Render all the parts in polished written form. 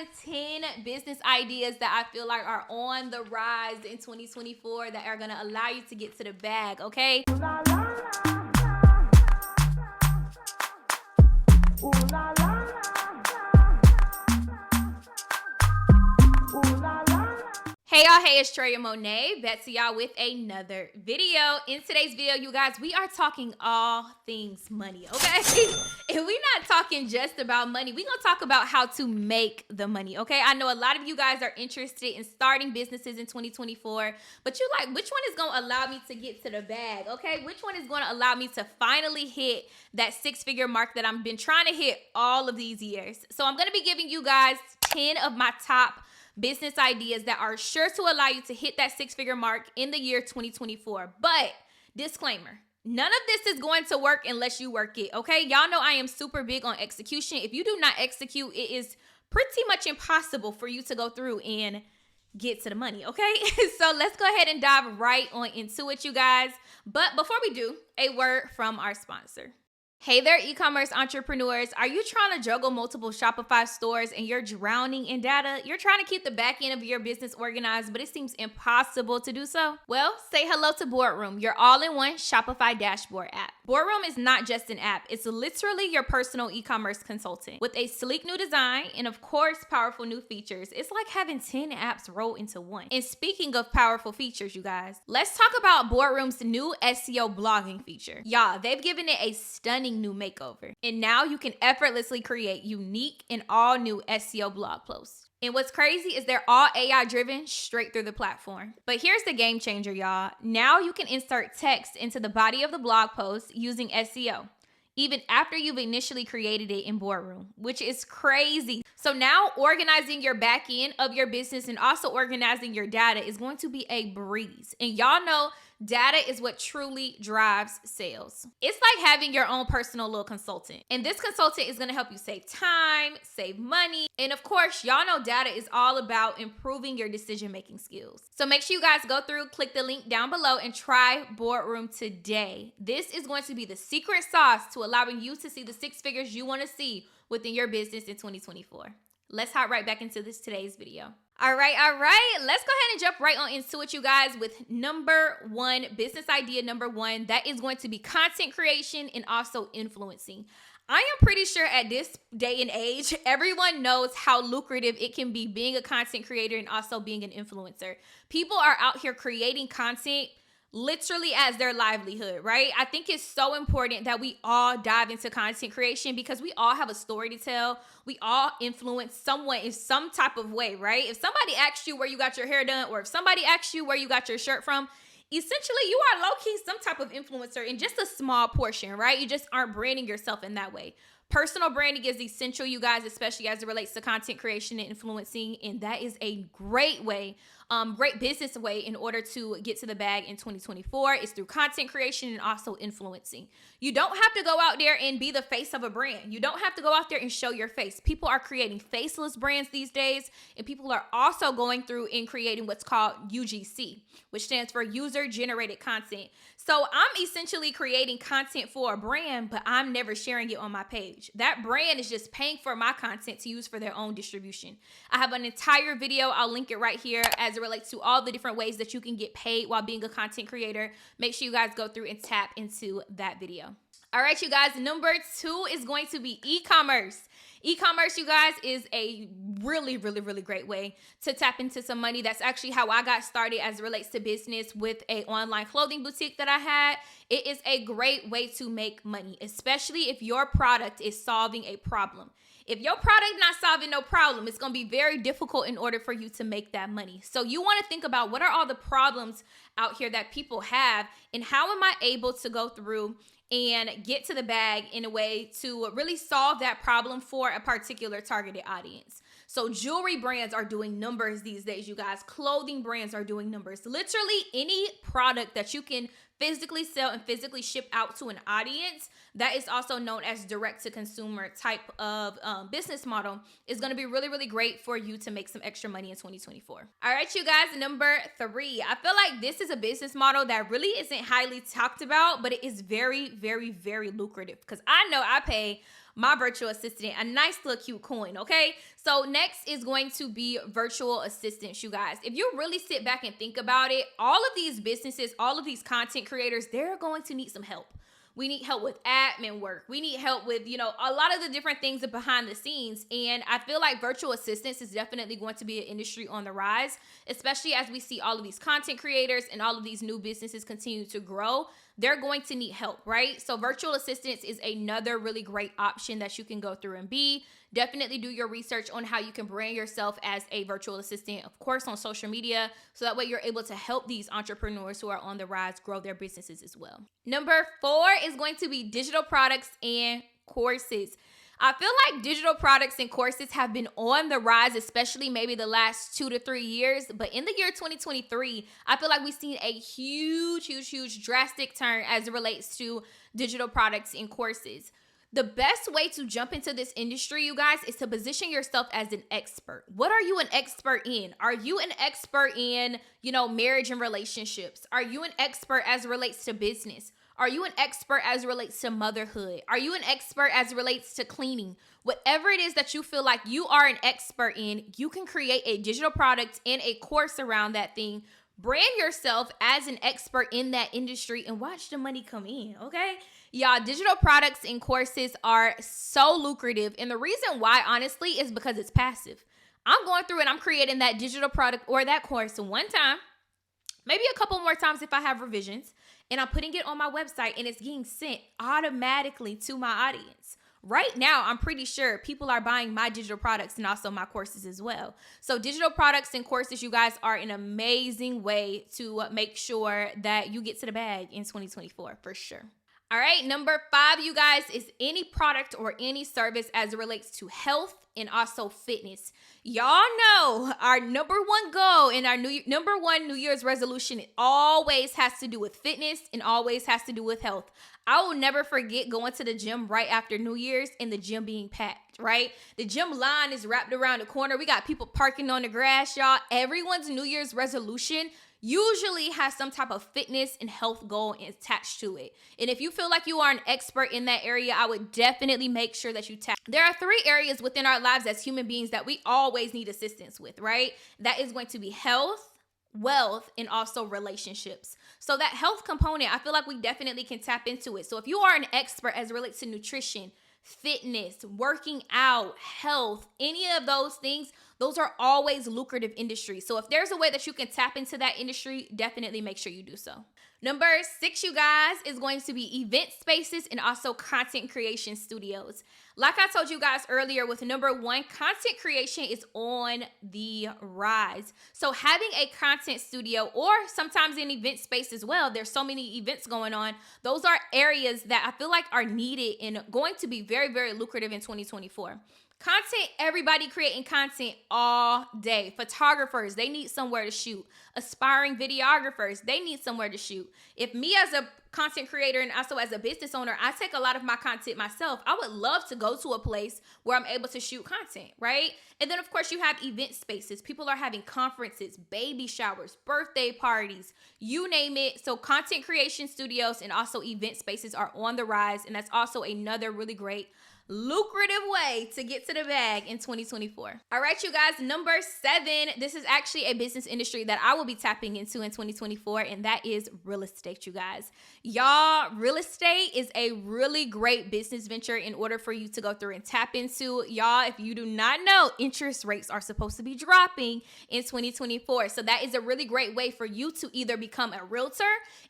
have 10 business ideas that I feel like are on the rise in 2024 that are going to allow you to get to the bag, okay? Hey y'all, hey, it's Troyia Monay, back to y'all with another video. In today's video, you guys, we are talking all things money, okay? And we're not talking just about money. We're gonna talk about how to make the money, okay? I know a lot of you guys are interested in starting businesses in 2024, but you're like, which one is gonna allow me to get to the bag, okay? Which one is gonna allow me to finally hit that six-figure mark that I've been trying to hit all of these years? So I'm gonna be giving you guys 10 of my top business ideas that are sure to allow you to hit that six-figure mark in the year 2024. But disclaimer, none of this is going to work unless you work it, okay? Y'all know I am super big on execution. If you do not execute, it is pretty much impossible for you to go through and get to the money, okay? So let's go ahead and dive right on into it, you guys. But before we do, a word from our sponsor. Hey there, e-commerce entrepreneurs. Are you trying to juggle multiple Shopify stores and you're drowning in data? You're trying to keep the back end of your business organized, but it seems impossible to do so? Well, say hello to Boardroom, your all-in-one Shopify dashboard app. Boardroom is not just an app. It's literally your personal e-commerce consultant. With a sleek new design and, of course, powerful new features, it's like having 10 apps rolled into one. And speaking of powerful features, you guys, let's talk about Boardroom's new SEO blogging feature. Y'all, they've given it a stunning new makeover. And now you can effortlessly create unique and all new SEO blog posts. And what's crazy is they're all AI driven straight through the platform. But here's the game changer, y'all. Now you can insert text into the body of the blog post using SEO, even after you've initially created it in Boardroom, which is crazy. So now organizing your back end of your business and also organizing your data is going to be a breeze. And y'all know data is what truly drives sales. It's like having your own personal little consultant. And this consultant is going to help you save time, save money. And of course, y'all know data is all about improving your decision-making skills. So make sure you guys go through, click the link down below and try Boardroom today. This is going to be the secret sauce to allowing you to see the six figures you want to see within your business in 2024. Let's hop right back into today's video. All right. Let's go ahead and jump right on into it, you guys, with number one, business idea number one. That is going to be content creation and also influencing. I am pretty sure at this day and age, everyone knows how lucrative it can be being a content creator and also being an influencer. People are out here creating content literally as their livelihood, right? I think it's so important that we all dive into content creation because we all have a story to tell. We all influence someone in some type of way, right? If somebody asks you where you got your hair done, or if somebody asks you where you got your shirt from, essentially you are low-key some type of influencer in just a small portion, right? You just aren't branding yourself in that way. Personal branding is essential, you guys, especially as it relates to content creation and influencing. And that is a great way, great business way in order to get to the bag in 2024 is through content creation and also influencing. You don't have to go out there and be the face of a brand. You don't have to go out there and show your face. People are creating faceless brands these days, and people are also going through and creating what's called UGC, which stands for user generated content. So I'm essentially creating content for a brand, but I'm never sharing it on my page. That brand is just paying for my content to use for their own distribution. I have an entire video. I'll link it right here as it relates to all the different ways that you can get paid while being a content creator. Make sure you guys go through and tap into that video. All right, you guys, number two is going to be e-commerce. E-commerce, you guys, is a really great way to tap into some money. That's actually how I got started as it relates to business with an online clothing boutique that I had. It is a great way to make money, especially if your product is solving a problem. If your product not solving no problem, it's going to be very difficult in order for you to make that money. So you want to think about what are all the problems out here that people have, and how am I able to go through and get to the bag in a way to really solve that problem for a particular targeted audience. So jewelry brands are doing numbers these days, you guys. Clothing brands are doing numbers. Literally any product that you can physically sell and physically ship out to an audience, that is also known as direct to consumer type of business model, is going to be really great for you to make some extra money in 2024. All right, you guys, number three. I feel like this is a business model that really isn't highly talked about, but it is very lucrative, because I know I pay my virtual assistant, a nice little cute coin, okay? So next is going to be virtual assistants, you guys. If you really sit back and think about it, all of these businesses, all of these content creators, they're going to need some help. We need help with admin work. We need help with, a lot of the different things behind the scenes. And I feel like virtual assistants is definitely going to be an industry on the rise, especially as we see all of these content creators and all of these new businesses continue to grow. They're going to need help, right? So virtual assistants is another really great option that you can go through and be. Definitely do your research on how you can brand yourself as a virtual assistant, of course, on social media. So that way you're able to help these entrepreneurs who are on the rise grow their businesses as well. Number 4 is going to be digital products and courses. I feel like digital products and courses have been on the rise, especially maybe the last 2 to 3 years. But in the year 2023, I feel like we've seen a huge drastic turn as it relates to digital products and courses. The best way to jump into this industry, you guys, is to position yourself as an expert. What are you an expert in? Are you an expert in, marriage and relationships? Are you an expert as it relates to business? Are you an expert as it relates to motherhood? Are you an expert as it relates to cleaning? Whatever it is that you feel like you are an expert in, you can create a digital product and a course around that thing. Brand yourself as an expert in that industry and watch the money come in, okay? Y'all, digital products and courses are so lucrative. And the reason why, honestly, is because it's passive. I'm going through and I'm creating that digital product or that course one time, maybe a couple more times if I have revisions, and I'm putting it on my website and it's getting sent automatically to my audience. Right now, I'm pretty sure people are buying my digital products and also my courses as well. So digital products and courses, you guys, are an amazing way to make sure that you get to the bag in 2024 for sure. All right, number 5, you guys, is any product or any service as it relates to health and also fitness. Y'all know our number 1 goal and our number 1 New Year's resolution always has to do with fitness and always has to do with health. I will never forget going to the gym right after New Year's and the gym being packed, right? The gym line is wrapped around the corner. We got people parking on the grass, y'all. Everyone's New Year's resolution usually has some type of fitness and health goal attached to it. And if you feel like you are an expert in that area, I would definitely make sure that you tap. There are 3 areas within our lives as human beings that we always need assistance with, right? That is going to be health, wealth, and also relationships. So that health component, I feel like we definitely can tap into it. So if you are an expert as it relates to nutrition, fitness, working out, health, any of those things, those are always lucrative industries. So if there's a way that you can tap into that industry, definitely make sure you do so. Number 6, you guys, is going to be event spaces and also content creation studios. Like I told you guys earlier with number 1, content creation is on the rise. So having a content studio or sometimes an event space as well, there's so many events going on. Those are areas that I feel like are needed and going to be very lucrative in 2024. Content, everybody creating content all day. Photographers, they need somewhere to shoot. Aspiring videographers, they need somewhere to shoot. If me as a content creator and also as a business owner, I take a lot of my content myself, I would love to go to a place where I'm able to shoot content, right? And then, of course, you have event spaces. People are having conferences, baby showers, birthday parties, you name it. So content creation studios and also event spaces are on the rise. And that's also another really great lucrative way to get to the bag in 2024. All right, you guys, number 7, this is actually a business industry that I will be tapping into in 2024, and that is real estate, you guys. Y'all, real estate is a really great business venture in order for you to go through and tap into. Y'all, if you do not know, interest rates are supposed to be dropping in 2024. So that is a really great way for you to either become a realtor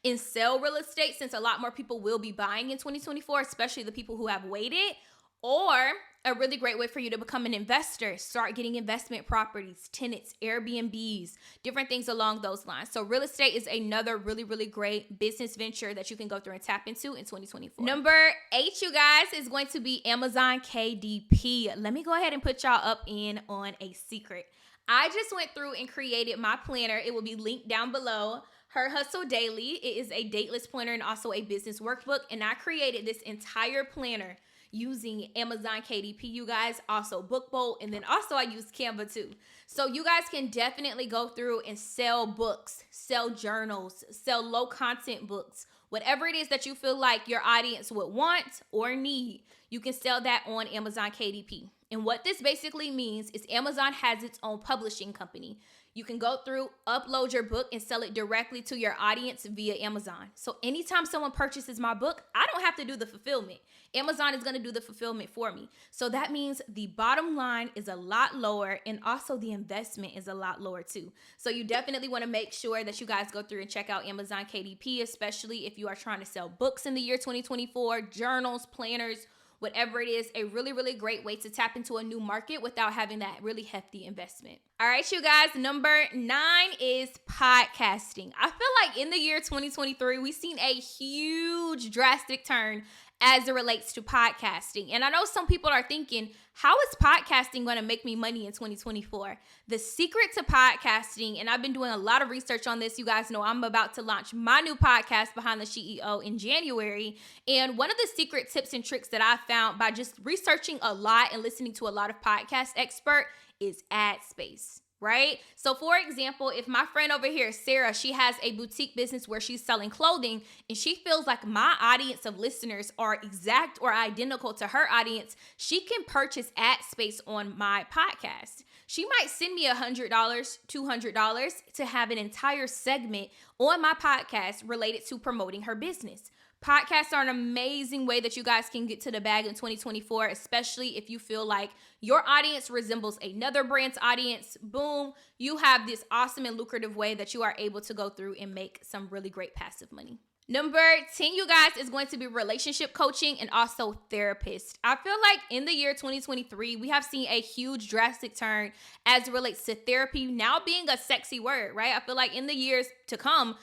and sell real estate, since a lot more people will be buying in 2024, especially the people who have waited. Or a really great way for you to become an investor, start getting investment properties, tenants, Airbnbs, different things along those lines. So real estate is another really great business venture that you can go through and tap into in 2024. Number 8, you guys, is going to be Amazon KDP. Let me go ahead and put y'all up in on a secret. I just went through and created my planner. It will be linked down below. Her Hustle Daily. It is a dateless planner and also a business workbook. And I created this entire planner using Amazon KDP, you guys, also BookBolt, and then also I use Canva too. So you guys can definitely go through and sell books, sell journals, sell low content books, whatever it is that you feel like your audience would want or need, you can sell that on Amazon KDP. And what this basically means is Amazon has its own publishing company. You can go through, upload your book, and sell it directly to your audience via Amazon. So anytime someone purchases my book, I don't have to do the fulfillment. Amazon is going to do the fulfillment for me. So that means the bottom line is a lot lower, and also the investment is a lot lower too. So you definitely want to make sure that you guys go through and check out Amazon KDP, especially if you are trying to sell books in the year 2024, journals, planners, whatever it is. A really, really great way to tap into a new market without having that really hefty investment. All right, you guys, number 9 is podcasting. I feel like in the year 2023, we've seen a huge drastic turn as it relates to podcasting. And I know some people are thinking, how is podcasting going to make me money in 2024? The secret to podcasting, and I've been doing a lot of research on this. You guys know I'm about to launch my new podcast, Behind the CEO, in January. And one of the secret tips and tricks that I found by just researching a lot and listening to a lot of podcast experts is ad space. Right? So for example, if my friend over here, Sarah, she has a boutique business where she's selling clothing and she feels like my audience of listeners are exact or identical to her audience, she can purchase ad space on my podcast. She might send me $100, $200 to have an entire segment on my podcast related to promoting her business. Podcasts are an amazing way that you guys can get to the bag in 2024, especially if you feel like your audience resembles another brand's audience. Boom, you have this awesome and lucrative way that you are able to go through and make some really great passive money. Number 10, you guys, is going to be relationship coaching and also therapist. I feel like in the year 2023, we have seen a huge drastic turn as it relates to therapy now being a sexy word, right? I feel like in the years to come,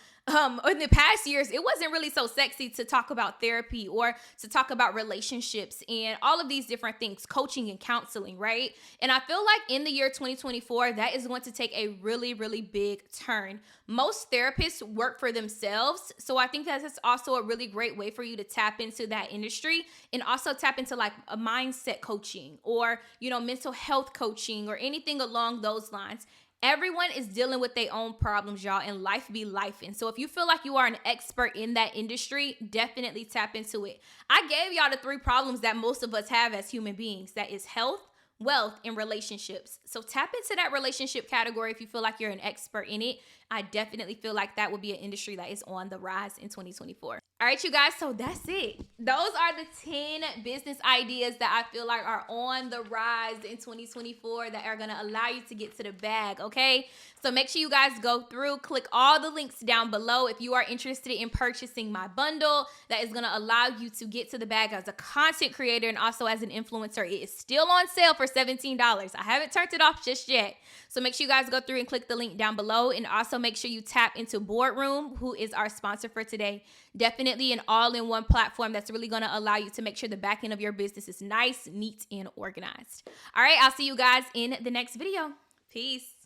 in the past years, it wasn't really so sexy to talk about therapy or to talk about relationships and all of these different things, coaching and counseling, right? And I feel like in the year 2024, that is going to take a really, really big turn. Most therapists work for themselves. So I think that is also a really great way for you to tap into that industry and also tap into like a mindset coaching or, mental health coaching or anything along those lines. Everyone is dealing with their own problems, y'all, and life be life. And so if you feel like you are an expert in that industry, definitely tap into it. I gave y'all the 3 problems that most of us have as human beings. That is health, wealth, and relationships. So tap into that relationship category if you feel like you're an expert in it. I definitely feel like that would be an industry that is on the rise in 2024. All right, you guys, so that's it. Those are the 10 business ideas that I feel like are on the rise in 2024 that are going to allow you to get to the bag, okay? So make sure you guys go through, click all the links down below if you are interested in purchasing my bundle that is going to allow you to get to the bag as a content creator and also as an influencer. It is still on sale for $17. I haven't turned it off just yet. So make sure you guys go through and click the link down below, and also make sure you tap into Boardroom, who is our sponsor for today. Definitely an all-in-one platform that's really going to allow you to make sure the back end of your business is nice, neat, and organized. All right, I'll see you guys in the next video. Peace.